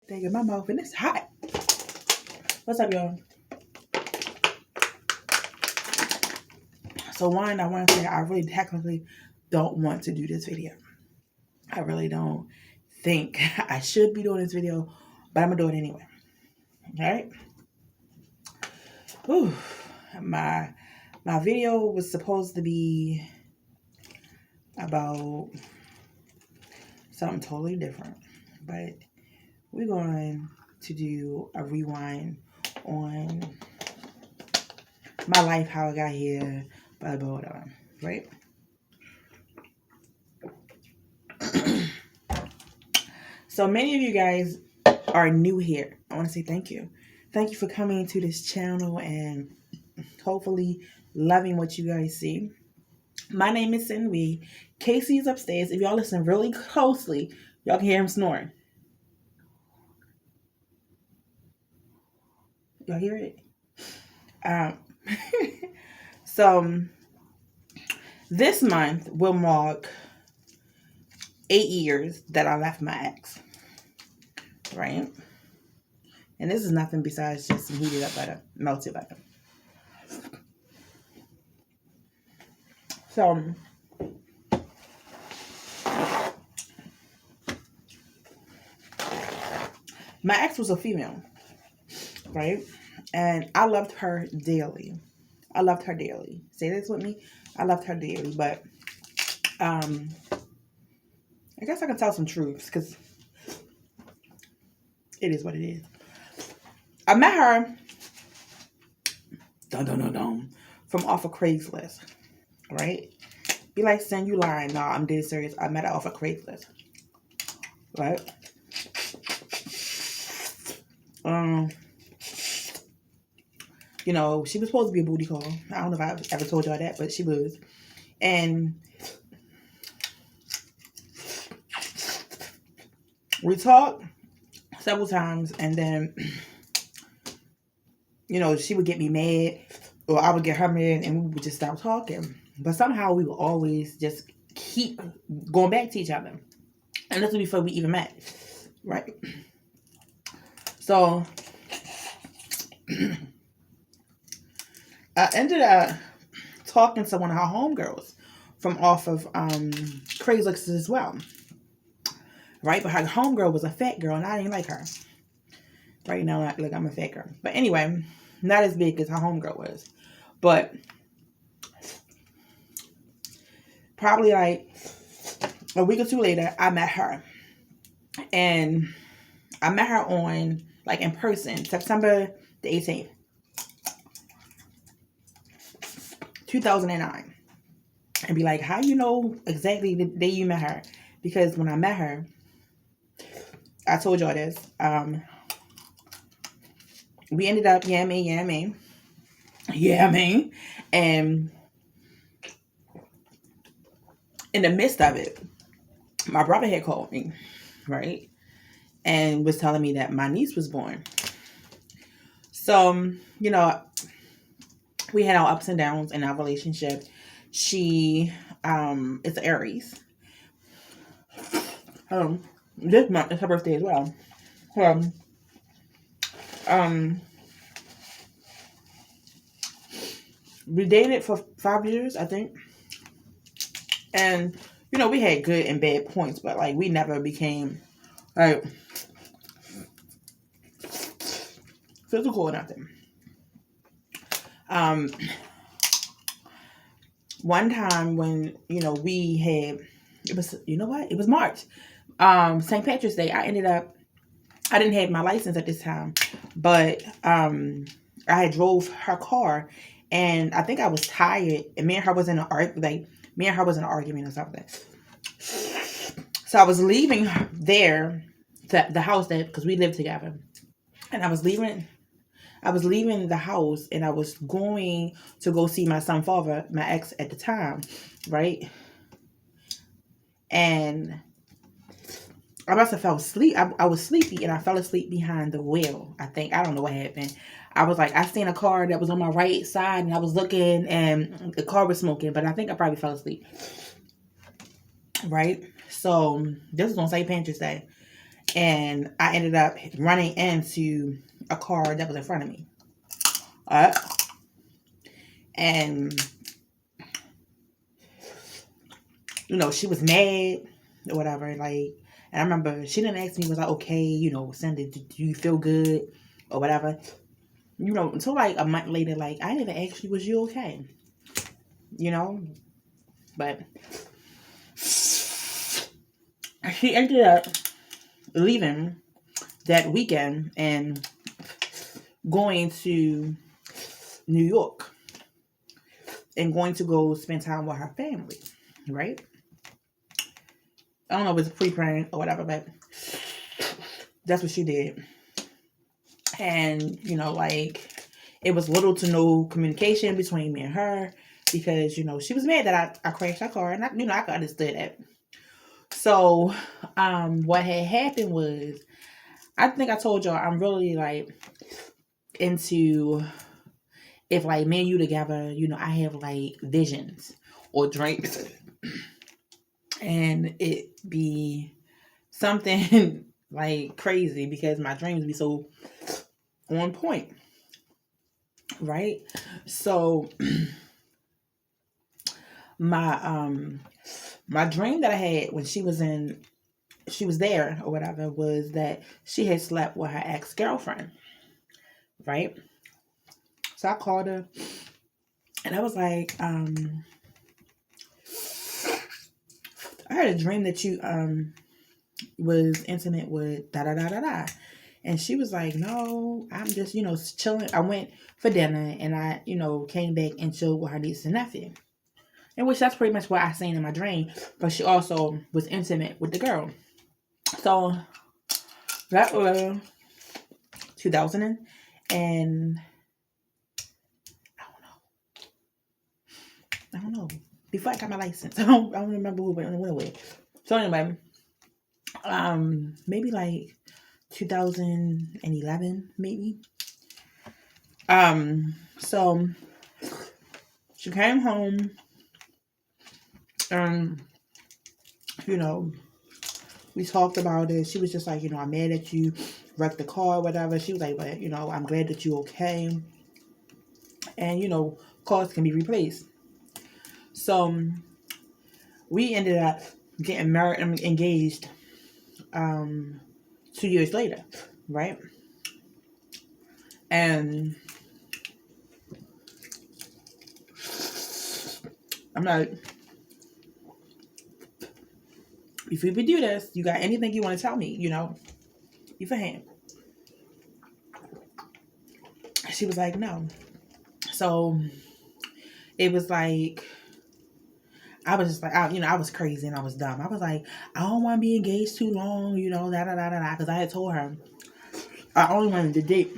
thing in my mouth and it's hot. What's up, y'all? So one, I want to say I really technically don't want to do this video. I really don't think I should be doing this video, but I'm gonna do it anyway. Alright? Whew. My video was supposed to be about something totally different, but we're going to do a rewind on my life, how I got here, blah, blah, blah, right? So many of you guys are new here. I want to say thank you. Thank you for coming to this channel and hopefully loving what you guys see. My name is Cindy. Casey is upstairs. If y'all listen really closely, y'all can hear him snoring. Y'all hear it? So this month will mark 8 years that I left my ex, right? And this is nothing besides just some heated up butter, melted butter. So my ex was a female, right? And I loved her dearly. I loved her dearly. Say this with me. I loved her dearly, but I guess I can tell some truths because it is what it is. I met her from off of Craigslist, right? Be like, Sin, you lying. Nah, I'm dead serious. I met her off of Craigslist, right? You know, she was supposed to be a booty call. I don't know if I ever told y'all that, but she was. And we talked several times, and then, you know, she would get me mad, or I would get her mad, and we would just stop talking. But somehow we would always just keep going back to each other. And this was before we even met, right? So I ended up talking to one of her homegirls from off of Craigslist as well, right? But her homegirl was a fat girl, and I didn't like her. Right now, like, I'm a fat girl. But anyway, not as big as her homegirl was. But probably like a week or two later, I met her. And I met her on, like, in person, September the 18th. 2009. And be like, how you know exactly the day you met her? Because when I met her, I told y'all this. We ended up, and in the midst of it, my brother had called me, right? And was telling me that my niece was born. So, you know, we had our ups and downs in our relationship. She is Aries. This month is her birthday as well. We dated for 5 years, I think. And, you know, we had good and bad points, but, like, we never became, like, physical or nothing. One time when, you know, we had, it was, you know what? It was March. St. Patrick's Day. I didn't have my license at this time, but I had drove her car, and I think I was tired, and me and her was in an argument or something. So I was leaving there, the house because we lived together, and I was leaving the house, and I was going to go see my son's father, my ex at the time, right? And I must have fell asleep. I was sleepy, and I fell asleep behind the wheel, I think. I don't know what happened. I was like, I seen a car that was on my right side, and I was looking, and the car was smoking, but I think I probably fell asleep. Right? So, this was on St. Patrick's Day. and I ended up running into a car that was in front of me. Uh, and she was mad or whatever. Like, and I remember she didn't ask me, was I okay? Cindy, do you feel good or whatever? Until like a month later, like I never asked you, was you okay? But she ended up leaving that weekend and going to New York and going to go spend time with her family, right? I don't know if it's pre-planned or whatever, but that's what she did. And, like, it was little to no communication between me and her because, she was mad that I crashed her car, and I could understand that. So, what had happened was, I think I told y'all I'm really, like, into, if, like, me and you together, I have, like, visions or dreams. And it be something, like, crazy because my dreams be so on point. Right? So, my dream that I had when she was there or whatever was that she had slept with her ex-girlfriend, right? So I called her and I was like, I had a dream that you was intimate with da da da da da. And she was like, no, I'm just, chilling. I went for dinner and I, came back and chilled with her niece and nephew. In which that's pretty much what I seen in my dream. But she also was intimate with the girl. So that was 2000 and I don't know. Before I got my license. I don't remember who went away. So anyway, maybe like 2011, maybe. So she came home. We talked about it. She was just like, I'm mad at you, wrecked the car, or whatever. She was like, but, I'm glad that you're okay. And, cars can be replaced. So, we ended up getting married and engaged 2 years later, right? And I'm like, if we do this, you got anything you want to tell me, you for hand. She was like, no. So it was like, I was just like, I was crazy and I was dumb. I was like, I don't want to be engaged too long, da da da da da. Because I had told her I only wanted to date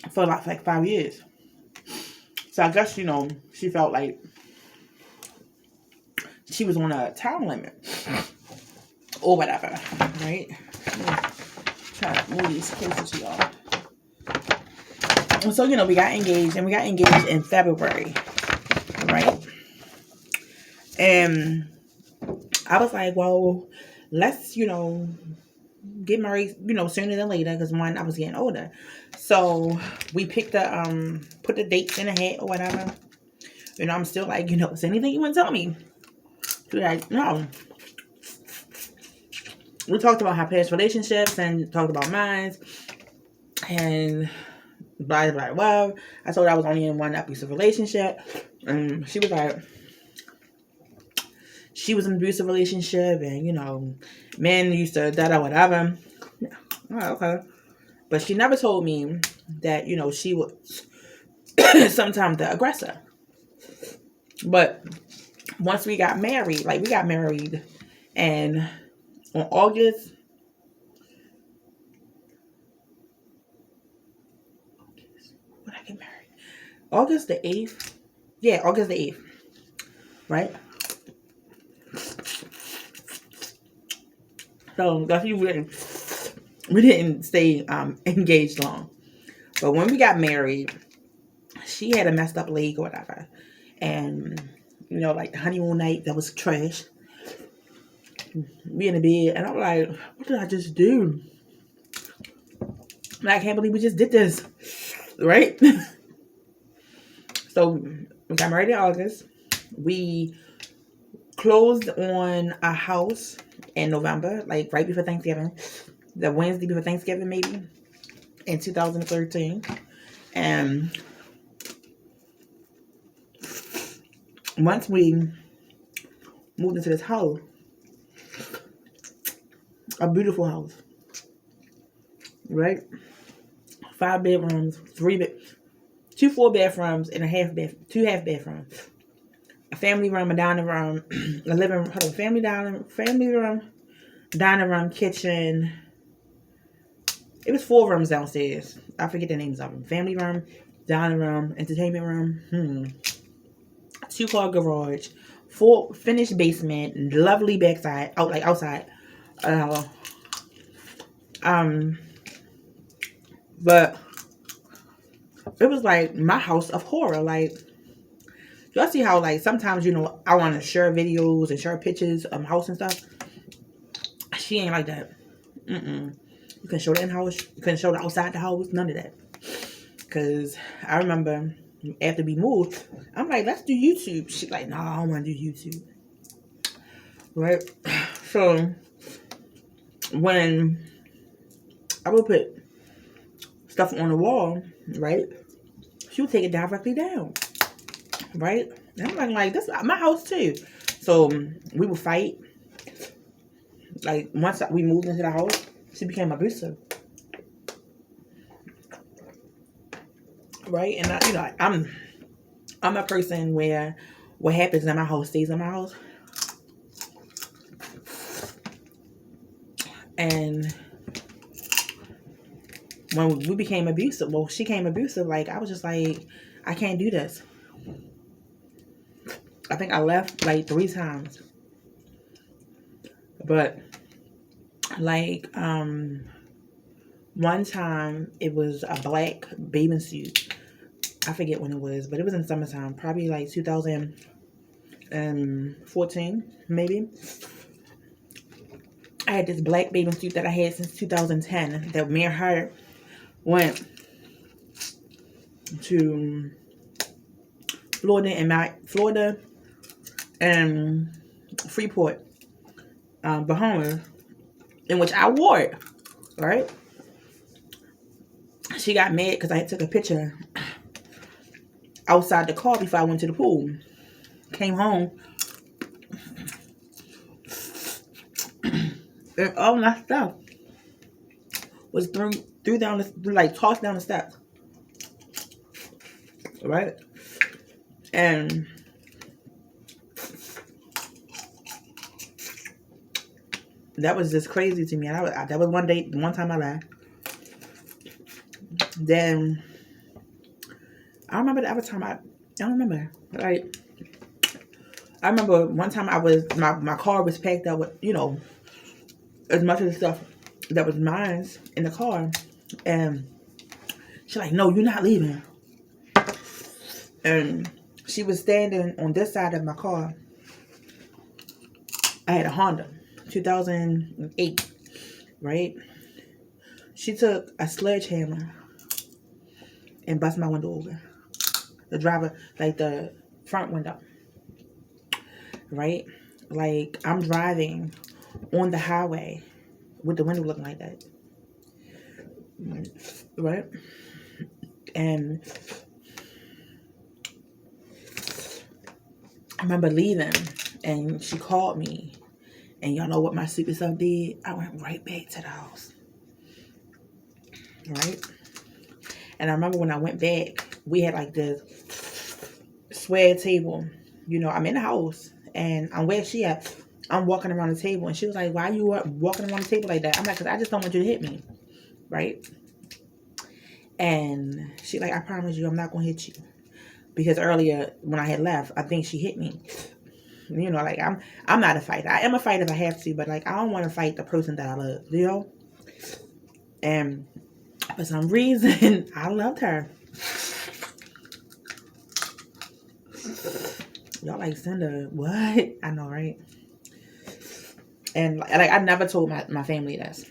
for like 5 years. So I guess, she felt like she was on a time limit or whatever, right? Try to move these closer to y'all. So, we got engaged and we got engaged in February, right? And I was like, well, let's, get married, sooner than later because one, I was getting older. So we picked put the dates in a hat or whatever. I'm still like, is anything you want to tell me? She's like, no. We talked about her past relationships and talked about mine. And blah, blah, blah. I told her I was only in one abusive relationship. And she was like, she was in an abusive relationship and, men used to da-da whatever. Oh, okay. But she never told me that, she was sometimes the aggressor. But once we got married, and on August, when I get married, August the 8th. Yeah, August the 8th. Right? So that's we didn't stay engaged long. But when we got married, she had a messed up leg or whatever. And, like the honeymoon night, that was trash. We in the bed, and I'm like, what did I just do? I can't believe we just did this, right? So we got married in August. We closed on a house in November, like right before Thanksgiving, the Wednesday before Thanksgiving, maybe in 2013. And once we moved into this house, a beautiful house, right? 5 bedrooms, 2 4 bedrooms, and two half bathrooms. A family room, a dining room, a living room, family room, dining room, kitchen. It was 4 rooms downstairs. I forget the names of them. Family room, dining room, entertainment room, 2-car garage, 4 finished basement, lovely backside, outside. But it was like my house of horror. Like, y'all see how like sometimes I want to share videos and share pictures of my house and stuff. She ain't like that. You can show the in-house. You can show the outside the house. None of that. Cause I remember after we moved, I'm like, let's do YouTube. She's like, no, I don't want to do YouTube. Right. So when I would put stuff on the wall, right, she would take it directly down. Right. And I'm like, this is my house too. So we would fight. Like once we moved into the house, she became abusive. Right. And I'm a person where what happens in my house stays in my house. And when we became abusive, well, she became abusive, like I was just like, I can't do this. I think I left like 3 times. But like one time it was a black bathing suit. I forget when it was, but it was in summertime, probably like 2014, maybe. I had this black bathing suit that I had since 2010 that me and her went to Florida and Freeport, Bahamas, in which I wore it, right? She got mad because I took a picture outside the car before I went to the pool. Came home, and all my stuff was threw down tossed down the steps, right? And that was just crazy to me. That was one time I laughed. Then I remember the other time I don't remember. Like I remember one time my car was packed up with as much of the stuff that was mine in the car, and she's like, "No, you're not leaving." And she was standing on this side of my car. I had a Honda, 2008, right? She took a sledgehammer and bust my window over. The driver, like the front window, right? Like I'm driving on the highway with the window looking like that, right? And I remember leaving, and she called me, and y'all know what my stupid self did? I went right back to the house, right? And I remember when I went back, we had like this square table. I'm in the house, and I'm where she at. I'm walking around the table, and she was like, "Why are you walking around the table like that?" I'm like, "Cause I just don't want you to hit me," right? And she like, "I promise you, I'm not gonna hit you." Because earlier when I had left, I think she hit me. Like I'm not a fighter. I am a fighter if I have to, but like I don't want to fight the person that I love, And for some reason, I loved her. Y'all like Cinder? What? I know, right? And like I never told my family this.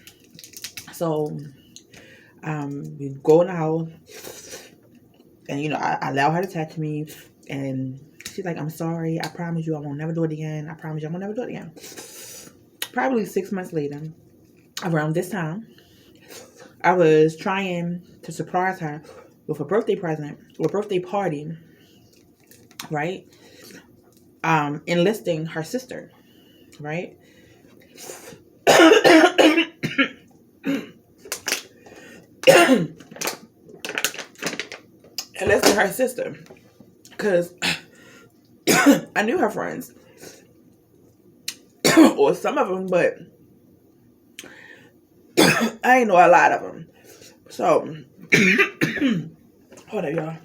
So we go in the house, and I allow her to text me, and she's like, I'm sorry, I promise you I won't never do it again. I promise you I won't never do it again. Probably 6 months later, around this time, I was trying to surprise her with a birthday present or a birthday party, right? Enlisting her sister, right? Enlisting her sister, because I knew her friends, or some of them, but I ain't know a lot of them. So, hold on, y'all.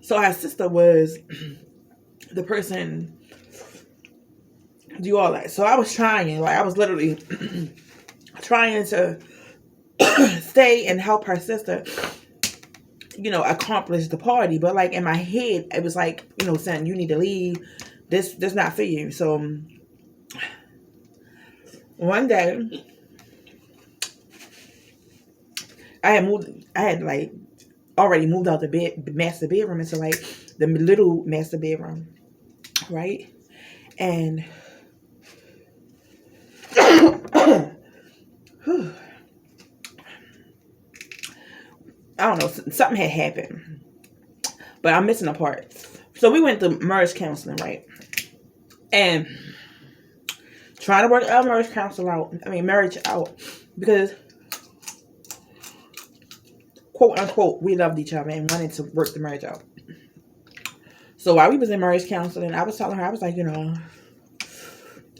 So her sister was the person do all that. So I was trying, like I was literally trying to stay and help her sister, accomplish the party. But like in my head, it was like, saying you need to leave. This not for you. So one day I had like already moved out the master bedroom into like the little master bedroom, right? And I don't know, something had happened, but I'm missing a part. So we went to marriage counseling, right? And trying to work our marriage out, because quote unquote we loved each other and wanted to work the marriage out. So while we was in marriage counseling, I was telling her, I was like,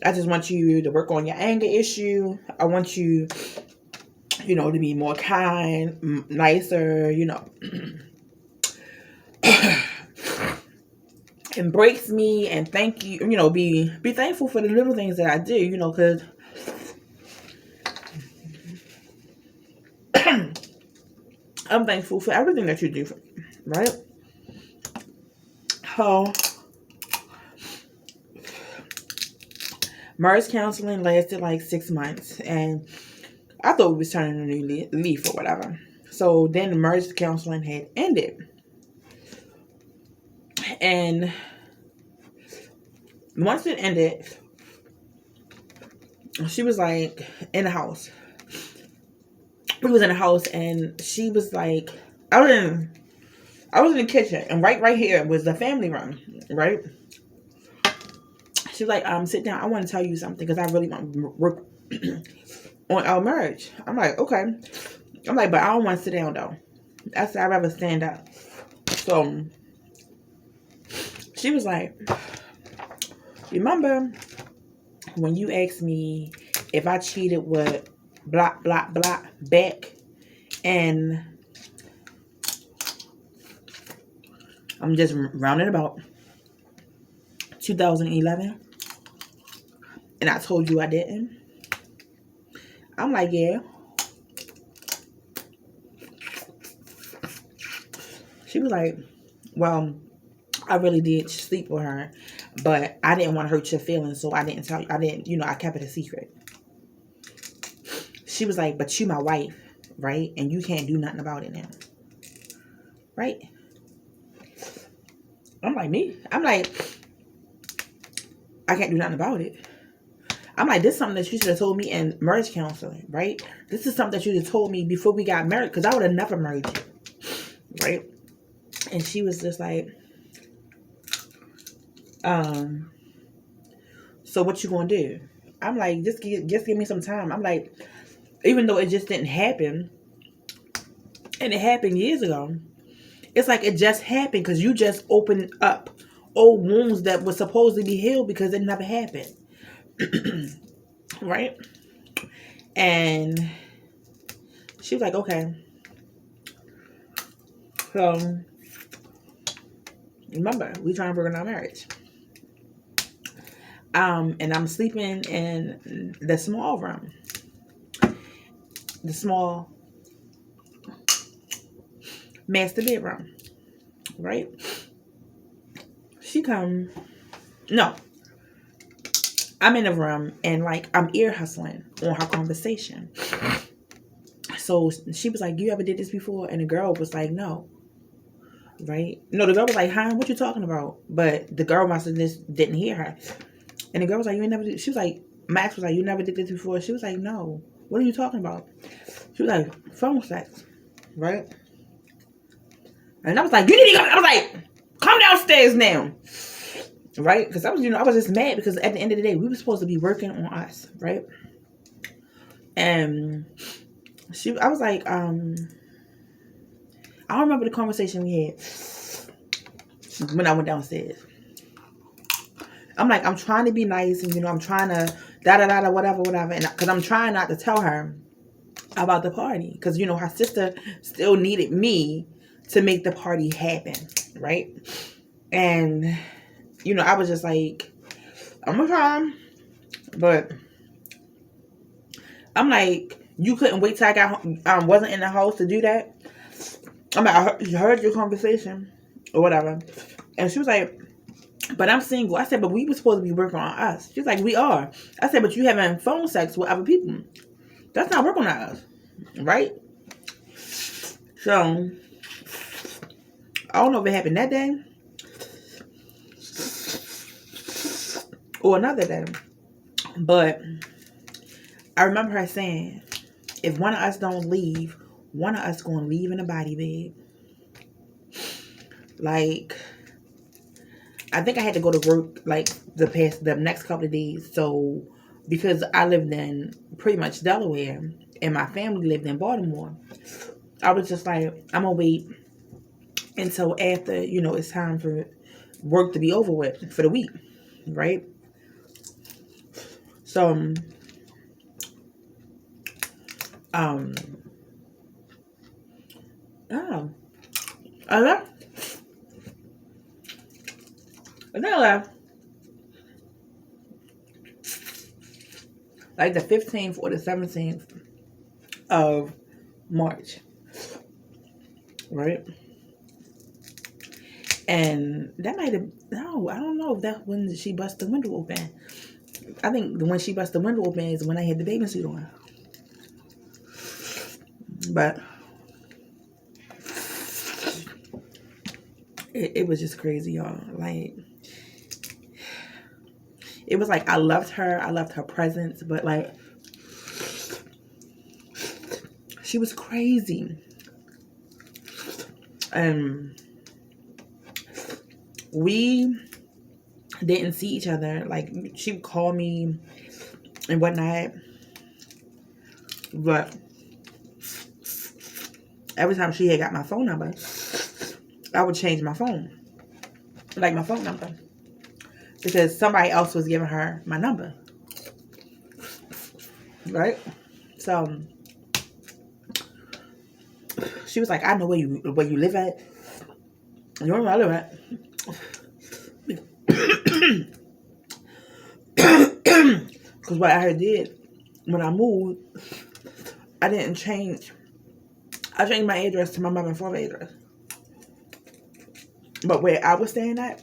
I just want you to work on your anger issue. I want you, to be more kind, nicer, embrace me and thank you, be thankful for the little things that I do, because I'm thankful for everything that you do for me, right? So marriage counseling lasted like 6 months, and I thought we was turning a new leaf or whatever. So then the marriage counseling had ended, and once it ended, she was like in the house. We was in the house, and she was like, I was in the kitchen, and right here was the family room, right? She was like, sit down. I want to tell you something because I really want to work on our marriage. I'm like, okay. I'm like, but I don't want to sit down though. I said I'd rather stand up. So she was like, remember when you asked me if I cheated with blah blah blah back, and I'm just rounding about 2011, and I told you I didn't? I'm like, yeah. She was like, well, I really did sleep with her, but I didn't want to hurt your feelings, so I didn't tell you. I didn't, I kept it a secret. She was like, but you my wife, right? And you can't do nothing about it now, right? I'm like, me? I'm like, I can't do nothing about it. I'm like, this is something that you should have told me in marriage counseling, right? This is something that you should have told me before we got married, because I would have never married you, right? And she was just like, so what you gonna do? I'm like, just give me some time. I'm like, even though it just didn't happen, and it happened years ago, it's like it just happened because you just opened up old wounds that were supposed to be healed because it never happened. Right? And she was like, okay. So remember, we trying to work on our marriage. And I'm sleeping in the small room. The small master bedroom. Right? no, I'm in the room and like I'm ear hustling on her conversation. So she was like, "You ever did this before?" And the girl was like, "No." Right? No, the girl was like, "Huh? What you talking about?" But the girl must have just didn't hear her. And the girl was like, "You ain't never did." She was like, Max was like, "You never did this before?" She was like, "No." What are you talking about? She was like, "Phone sex." Right? And I was like, "You need to go." I was like, "Come downstairs now." Right? Because I was just mad because at the end of the day, we were supposed to be working on us. Right? And I was like, I don't remember the conversation we had when I went downstairs. I'm like, I'm trying to be nice and, I'm trying to whatever. And because I'm trying not to tell her about the party. Because, her sister still needed me to make the party happen. Right? And, I was just like, I'm going to try. But I'm like, you couldn't wait till I wasn't in the house to do that. I'm like, I heard your conversation or whatever. And she was like, "But I'm single." I said, "But we were supposed to be working on us." She's like, "We are." I said, "But you having phone sex with other people. That's not working on us." Right? So, I don't know if it happened that day or another day. But I remember her saying, if one of us don't leave, one of us going to leave in a body bag. Like, I think I had to go to work like the next couple of days. So, because I lived in pretty much Delaware and my family lived in Baltimore, I was just like, I'm going to wait until after, it's time for work to be over with for the week. Right? So, oh, I left. I think I left like the 15th or the 17th of March. Right? And that might have, no, I don't know if that's when she bust the window open. I think when she bust the window open is when I had the bathing suit on. But it was just crazy, y'all. Like, it was like I loved her presence, but like, she was crazy. And we didn't see each other. Like, she would call me and whatnot, but every time she had got my phone number, I would change my phone, like my phone number, because somebody else was giving her my number. Right? So she was like, "I know where you live at. You know where I live at." Because what I did when I moved, I didn't change. I changed my address to my mother and father address. But where I was staying at,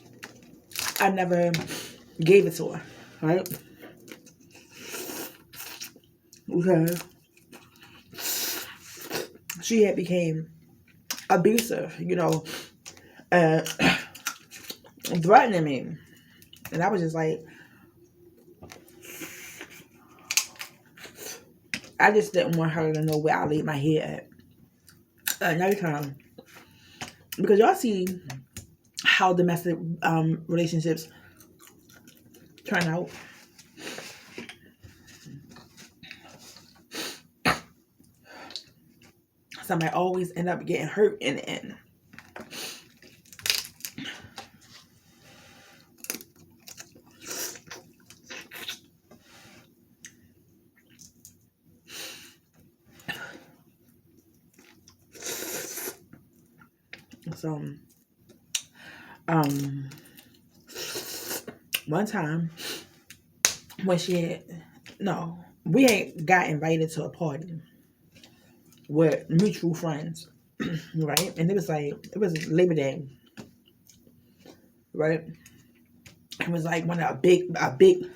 I never gave it to her. Right? Because she had became abusive, threatening me. And I was just like, I just didn't want her to know where I laid my head at night time. Because y'all see how domestic relationships turn out. Somebody always end up getting hurt in the end. So, one time when we ain't got invited to a party with mutual friends, right? And it was Labor Day, right? It was like one of a big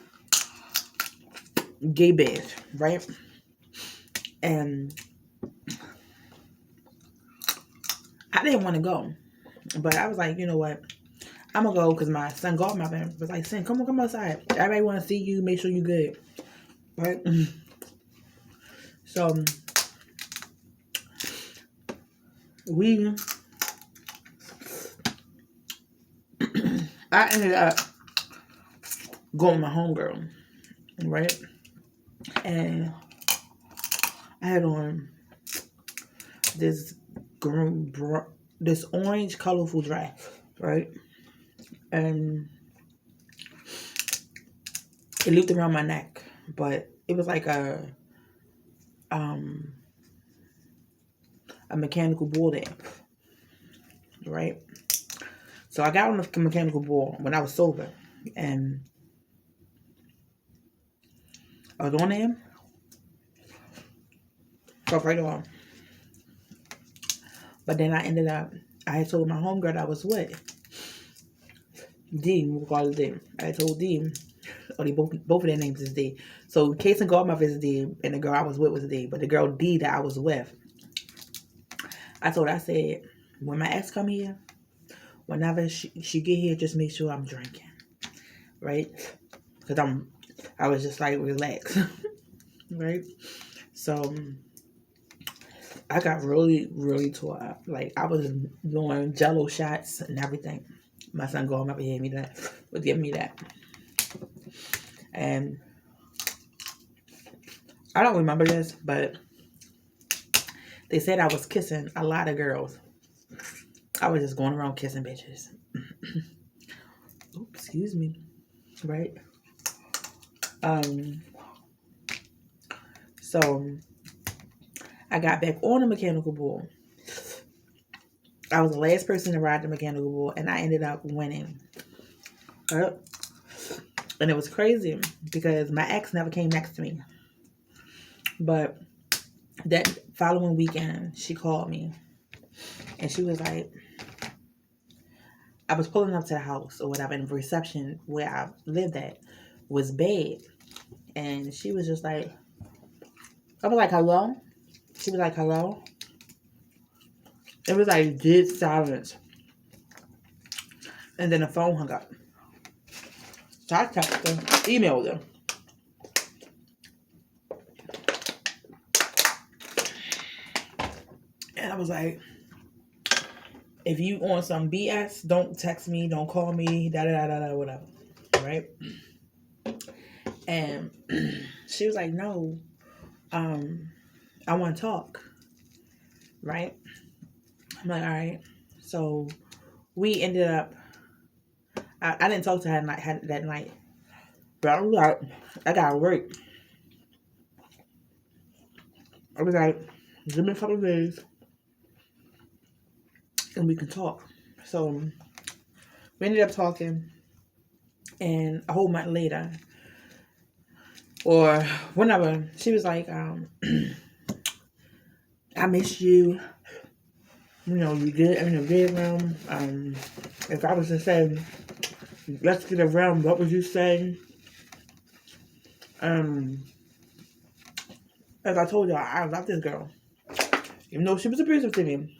gay bash, right? And I didn't want to go, but I was like, you know what? I'm gonna go because my son godmother was like, "Son, come outside. Everybody want to see you. Make sure you good, right?" So we, I ended up going with my homegirl, right? And I had on this this orange colorful dress, right? And it looped around my neck, but it was like um a mechanical bull amp, right? So I got on the mechanical bull when I was sober, and I was on him, felt right on. But then I had told my homegirl that I was with, D, we'll call it D. I told D, or they both of their names is D. So Case and Godmother is D, and the girl I was with was D. But the girl D that I was with, I said, when my ex come here, whenever she get here, just make sure I'm drinking, right? Because I was just like relaxed, right? So I got really, really tore up. Like I was doing Jello shots and everything. My son going up and was giving me that, and I don't remember this, but they said I was kissing a lot of girls. I was just going around kissing bitches. Oops, excuse me, right? So I got back on the mechanical bull. I was the last person to ride the mechanical bull, and I ended up winning. And it was crazy because my ex never came next to me. But that following weekend, she called me, and she was like, I was pulling up to the house or whatever, and the reception where I lived at was bad. And she was just like, I was like, hello? She was like, hello? It was like dead silence. And then the phone hung up. So I texted her, emailed her. And I was like, if you on some BS, don't text me, don't call me, whatever. Right? And she was like, no, I want to talk. Right? I'm like, all right. So we ended up, I didn't talk to her that night. But I was like, I got to work. I was like, give me a couple of days and we can talk. So we ended up talking, and a whole month later, or whenever, she was like, I miss you. You know, you good in the bedroom. If I was to say, let's get around, what would you say? As I told y'all, I love this girl. Even though she was abusive to me.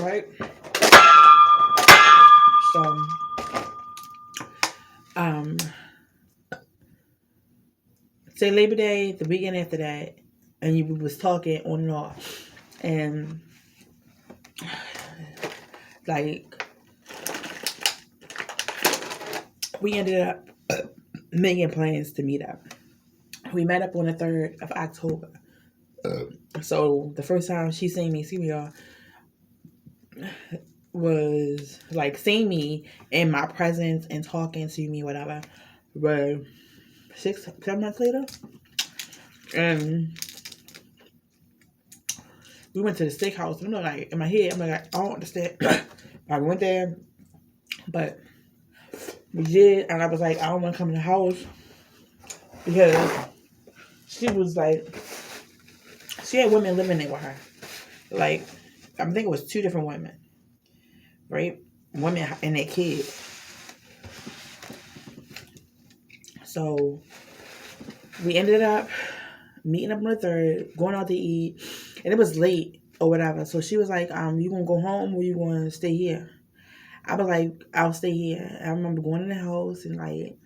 Right? So, say Labor Day, the weekend after that, and you was talking on and off. And, like, we ended up making plans to meet up. We met up on the 3rd of October. So the first time she seen me, y'all, was like seeing me in my presence and talking to me, whatever. But 7 months later, and we went to the steakhouse. And I'm like, in my head, I'm like, I don't understand. I went there, but we did, and I was like, I don't want to come in the house because she was like, she had women living there with her. Like, I think it was 2 different women, right? Women and their kids. So we ended up meeting up on the 3rd, going out to eat, and it was late or whatever. So she was like, you gonna go home or you gonna stay here? I was like, I'll stay here. I remember going in the house and like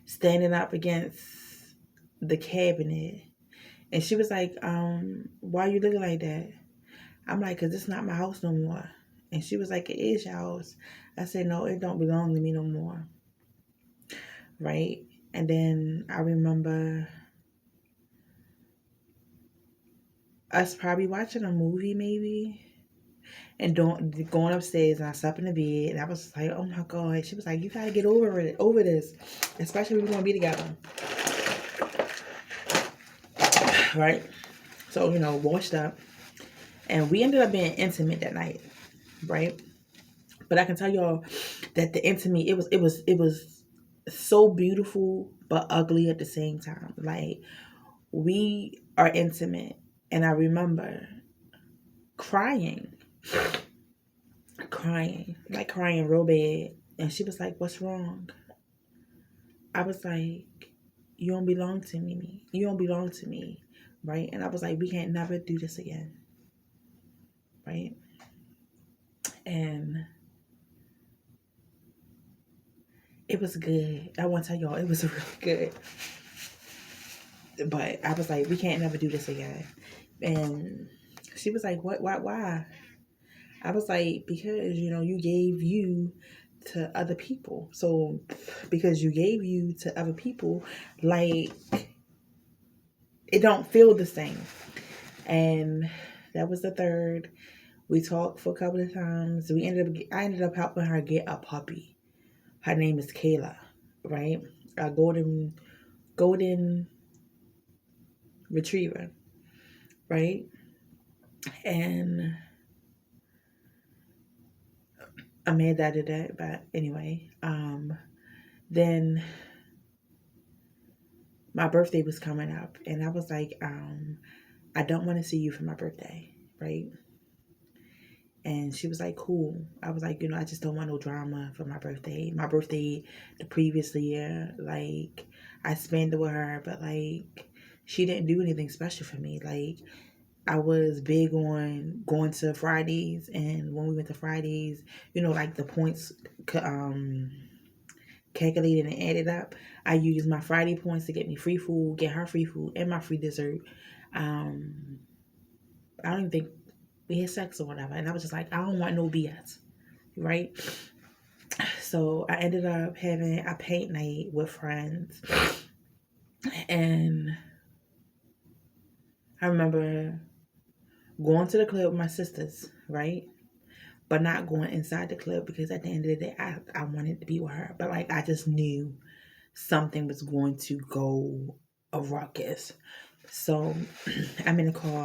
standing up against the cabinet. And she was like, why you looking like that? I'm like, cause it's not my house no more. And she was like, it is your house. I said, no, it don't belong to me no more. Right? And then I remember us probably watching a movie maybe. And going upstairs, and I slept in the bed, and I was like, oh my God. She was like, you gotta get over this. Especially if we're gonna be together. Right? So, washed up. And we ended up being intimate that night. Right? But I can tell y'all that the intimate, it was so beautiful but ugly at the same time. Like, we are intimate, and I remember crying like crying real bad. And she was like, what's wrong? I was like, you don't belong to me. You don't belong to me. Right? And I was like, we can't never do this again. Right? And it was good. I want to tell y'all, it was really good. But I was like, we can't never do this again. And she was like, what, why? I was like, because, you gave you to other people. So because you gave you to other people, like, it don't feel the same. And that was the 3rd. We talked for a couple of times. I ended up helping her get a puppy. Her name is Kayla, right? A golden retriever, right? And I'm mad that I did that, but anyway, then my birthday was coming up, and I was like, I don't want to see you for my birthday, right? And she was like, cool. I was like, I just don't want no drama for my birthday. My birthday the previous year, like, I spent it with her, but like, she didn't do anything special for me. Like, I was big on going to Fridays, and when we went to Fridays, like the points calculated and added up. I used my Friday points to get me free food, get her free food, and my free dessert. I don't even think we had sex or whatever. And I was just like, I don't want no BS, right? So I ended up having a paint night with friends. And I remember going to the club with my sisters, right? But not going inside the club because at the end of the day, I wanted to be with her. But like, I just knew something was going to go a ruckus. So I'm in the car